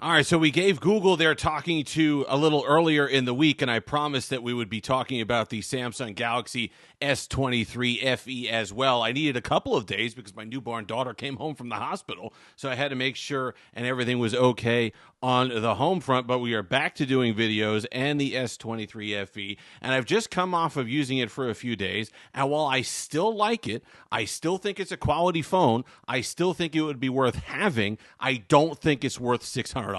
All right, so we gave Google their talking to a little earlier in the week, and I promised that we would be talking about the Samsung Galaxy S23 FE as well. I needed a couple of days because my newborn daughter came home from the hospital, so I had to make sure and everything was okay on the home front, but we are back to doing videos and the S23 FE, and I've just come off of using it for a few days, and while I still like it, I still think it's a quality phone, I still think it would be worth having, I don't think it's worth $600.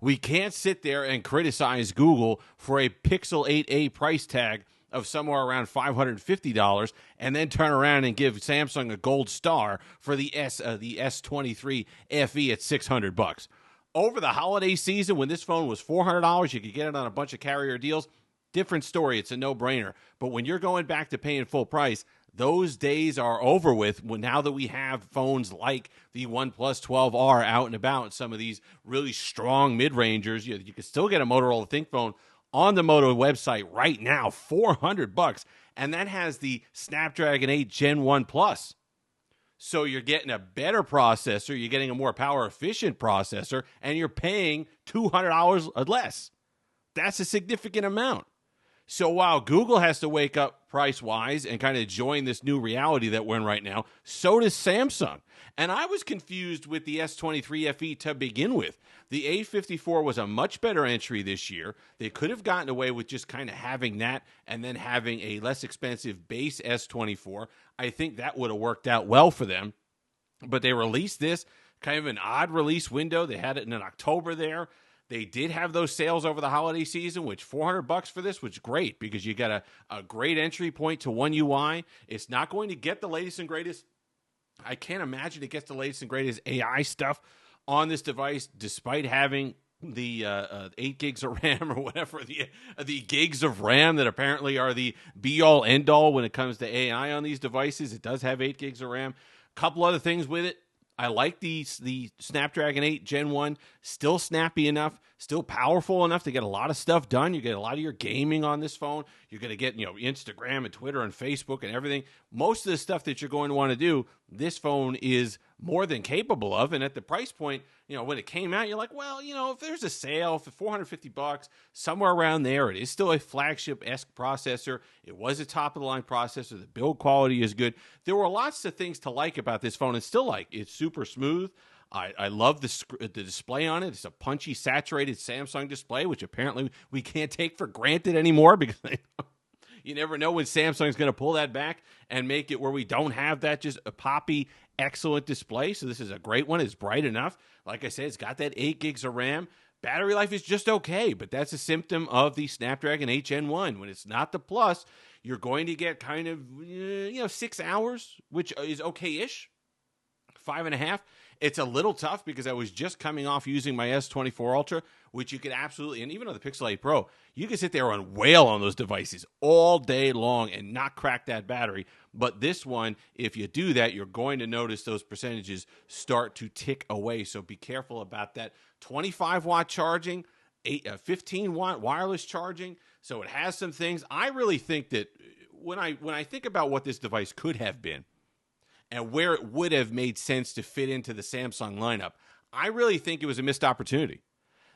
We can't sit there and criticize Google for a Pixel 8a price tag of somewhere around $550 and then turn around and give Samsung a gold star for the S23 FE at $600. Over the holiday season, when this phone was $400, you could get it on a bunch of carrier deals. Different story. It's a no-brainer. But when you're going back to paying full price, those days are over with now that we have phones like the OnePlus 12R out and about, some of these really strong mid-rangers. You can still get a Motorola ThinkPhone on the Moto website right now, $400, and that has the Snapdragon 8 Gen 1 Plus. So you're getting a better processor, you're getting a more power-efficient processor, and you're paying $200 less. That's a significant amount. So while Google has to wake up price-wise and kind of join this new reality that we're in right now, so does Samsung. And I was confused with the S23 FE to begin with. The A54 was a much better entry this year. They could have gotten away with just kind of having that and then having a less expensive base S24. I think that would have worked out well for them. But they released this, kind of an odd release window. They had it in October there. They did have those sales over the holiday season, which $400 for this was great because you got a great entry point to One UI. It's not going to get the latest and greatest. I can't imagine it gets the latest and greatest AI stuff on this device, despite having the 8 gigs of RAM or whatever, the gigs of RAM that apparently are the be-all, end-all when it comes to AI on these devices. It does have 8 gigs of RAM. A couple other things with it. I like the Snapdragon 8 Gen 1, still snappy enough, still powerful enough to get a lot of stuff done. You get a lot of your gaming on this phone. You're going to get, Instagram and Twitter and Facebook and everything. Most of the stuff that you're going to want to do, this phone is more than capable of. And at the price point, when it came out, you're like, well, if there's a sale for $450, somewhere around there, it is still a flagship-esque processor. It was a top-of-the-line processor. The build quality is good. There were lots of things to like about this phone and still like. It's super smooth. I love the display on it. It's a punchy, saturated Samsung display, which apparently we can't take for granted anymore because you never know when Samsung's going to pull that back and make it where we don't have that just a poppy, excellent display. So this is a great one. It's bright enough. Like I said, it's got that 8 gigs of RAM. Battery life is just okay, but that's a symptom of the Snapdragon 8 Gen 1. When it's not the Plus, you're going to get kind of, 6 hours, which is okay-ish. 5.5. It's a little tough because I was just coming off using my S24 Ultra, which you could absolutely, and even on the Pixel 8 Pro, you can sit there and wail on those devices all day long and not crack that battery. But this one, if you do that, you're going to notice those percentages start to tick away. So be careful about that. 25-watt charging, 15-watt wireless charging. So it has some things. I really think that when I think about what this device could have been, and where it would have made sense to fit into the Samsung lineup, I really think it was a missed opportunity.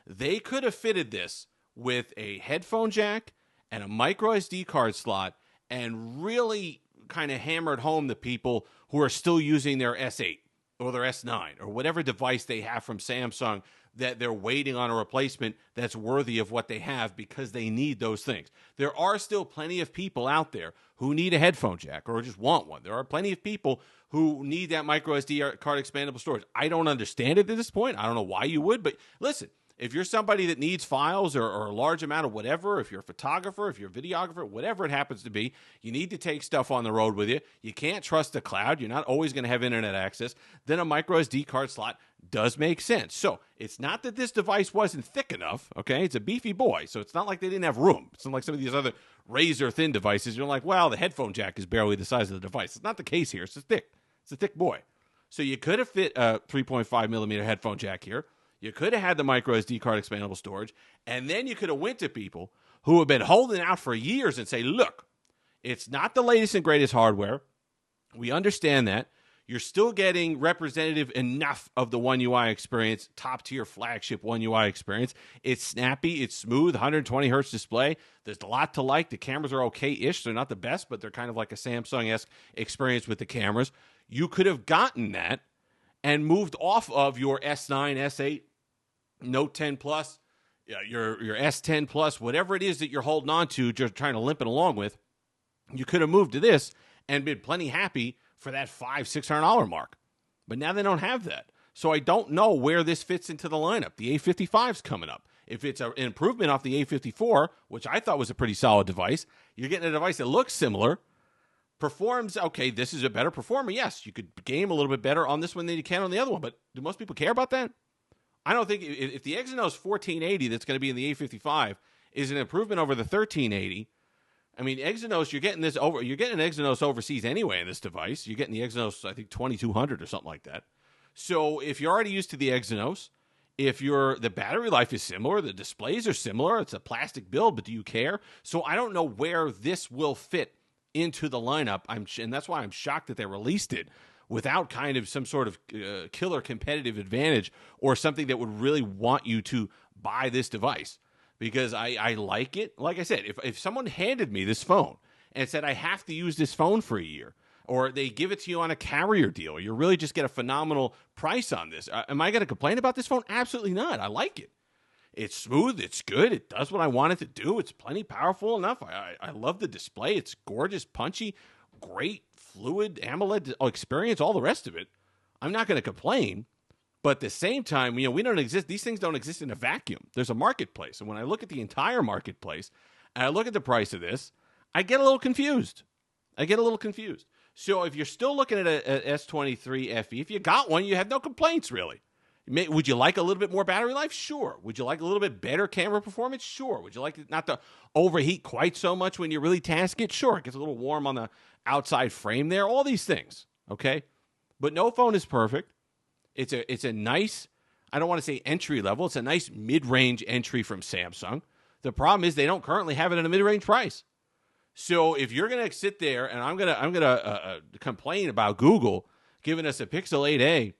They could have fitted this with a headphone jack and a micro SD card slot and really kind of hammered home the people who are still using their S8 or their S9 or whatever device they have from Samsung that they're waiting on a replacement that's worthy of what they have because they need those things. There are still plenty of people out there who need a headphone jack or just want one. There are plenty of people who need that micro SD card expandable storage. I don't understand it at this point. I don't know why you would, but listen, if you're somebody that needs files or a large amount of whatever, if you're a photographer, if you're a videographer, whatever it happens to be, you need to take stuff on the road with you. You can't trust the cloud. You're not always going to have internet access. Then a micro SD card slot does make sense. So it's not that this device wasn't thick enough, okay? It's a beefy boy, so it's not like they didn't have room. It's not like some of these other razor-thin devices. You're like, well, the headphone jack is barely the size of the device. It's not the case here. It's thick. It's a thick boy. So you could have fit a 3.5 millimeter headphone jack here. You could have had the micro SD card expandable storage, and then you could have went to people who have been holding out for years and say, look, it's not the latest and greatest hardware. We understand that. you're still getting representative enough of the One UI experience, top-tier flagship One UI experience. It's snappy. It's smooth, 120 hertz display. There's a lot to like. The cameras are okay-ish. They're not the best, but they're kind of like a Samsung-esque experience with the cameras. You could have gotten that and moved off of your S9, S8, Note 10 Plus, your S10 Plus, whatever it is that you're holding on to, just trying to limp it along with. You could have moved to this and been plenty happy for that $500-$600 mark. But now they don't have that. So I don't know where this fits into the lineup. The A55's coming up. If it's an improvement off the A54, which I thought was a pretty solid device, you're getting a device that looks similar, performs, okay, this is a better performer. Yes, you could game a little bit better on this one than you can on the other one. But do most people care about that? I don't think if the Exynos 1480 that's going to be in the A55 is an improvement over the 1380, I mean, Exynos, you're getting an Exynos overseas anyway in this device. You're getting the Exynos, I think, 2200 or something like that. So if you're already used to the Exynos, the battery life is similar, the displays are similar, it's a plastic build, but do you care? So I don't know where this will fit into the lineup, and that's why I'm shocked that they released it without kind of some sort of killer competitive advantage or something that would really want you to buy this device. Because I like it. Like I said, if someone handed me this phone and said I have to use this phone for a year, or they give it to you on a carrier deal, or you really just get a phenomenal price on this, am I going to complain about this phone? Absolutely not. I like it. It's smooth. It's good. It does what I want it to do. It's plenty powerful enough. I love the display. It's gorgeous, punchy, great, fluid, AMOLED experience, all the rest of it. I'm not going to complain. But at the same time, we don't exist. These things don't exist in a vacuum. There's a marketplace. And when I look at the entire marketplace and I look at the price of this, I get a little confused. So if you're still looking at a S23 FE, if you got one, you have no complaints, really. Would you like a little bit more battery life? Sure. Would you like a little bit better camera performance? Sure. Would you like it not to overheat quite so much when you really task it? Sure. It gets a little warm on the outside frame there. All these things, okay? But no phone is perfect. It's a nice, I don't want to say entry level, it's a nice mid-range entry from Samsung. The problem is they don't currently have it at a mid-range price. So if you're going to sit there and I'm gonna complain about Google giving us a Pixel 8a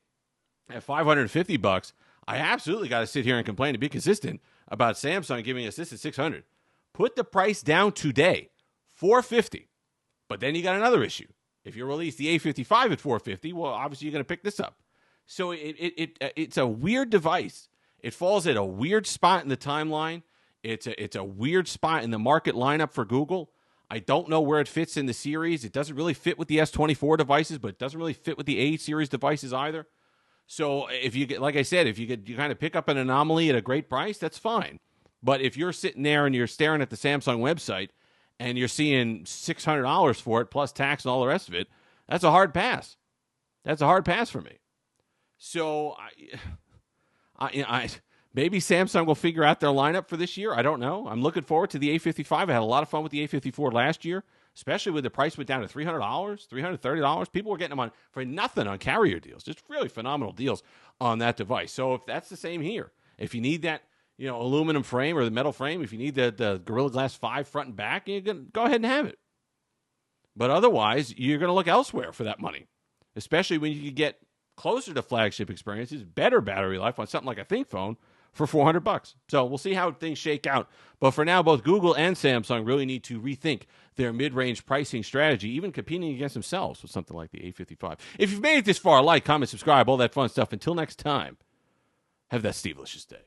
at $550, I absolutely got to sit here and complain and be consistent about Samsung giving us this at $600. Put the price down today, $450. But then you got another issue. If you release the A55 at $450, well, obviously you're going to pick this up. So it's a weird device. It falls at a weird spot in the timeline. It's a weird spot in the market lineup for Google. I don't know where it fits in the series. It doesn't really fit with the S24 devices, but it doesn't really fit with the A series devices either. So if you get, like I said, if you kind of pick up an anomaly at a great price, that's fine. But if you're sitting there and you're staring at the Samsung website and you're seeing $600 for it plus tax and all the rest of it, that's a hard pass. That's a hard pass for me. So maybe Samsung will figure out their lineup for this year. I don't know. I'm looking forward to the A55. I had a lot of fun with the A54 last year, especially when the price went down to $300, $330. People were getting them for nothing on carrier deals. Just really phenomenal deals on that device. So if that's the same here, if you need that aluminum frame or the metal frame, if you need the Gorilla Glass 5 front and back, you can go ahead and have it. But otherwise, you're going to look elsewhere for that money, especially when you can get closer to flagship experiences, better battery life on something like a Think phone for $400. So we'll see how things shake out. But for now, both Google and Samsung really need to rethink their mid-range pricing strategy, even competing against themselves with something like the A55. If you've made it this far, like, comment, subscribe, all that fun stuff. Until next time, have that Steve-licious day.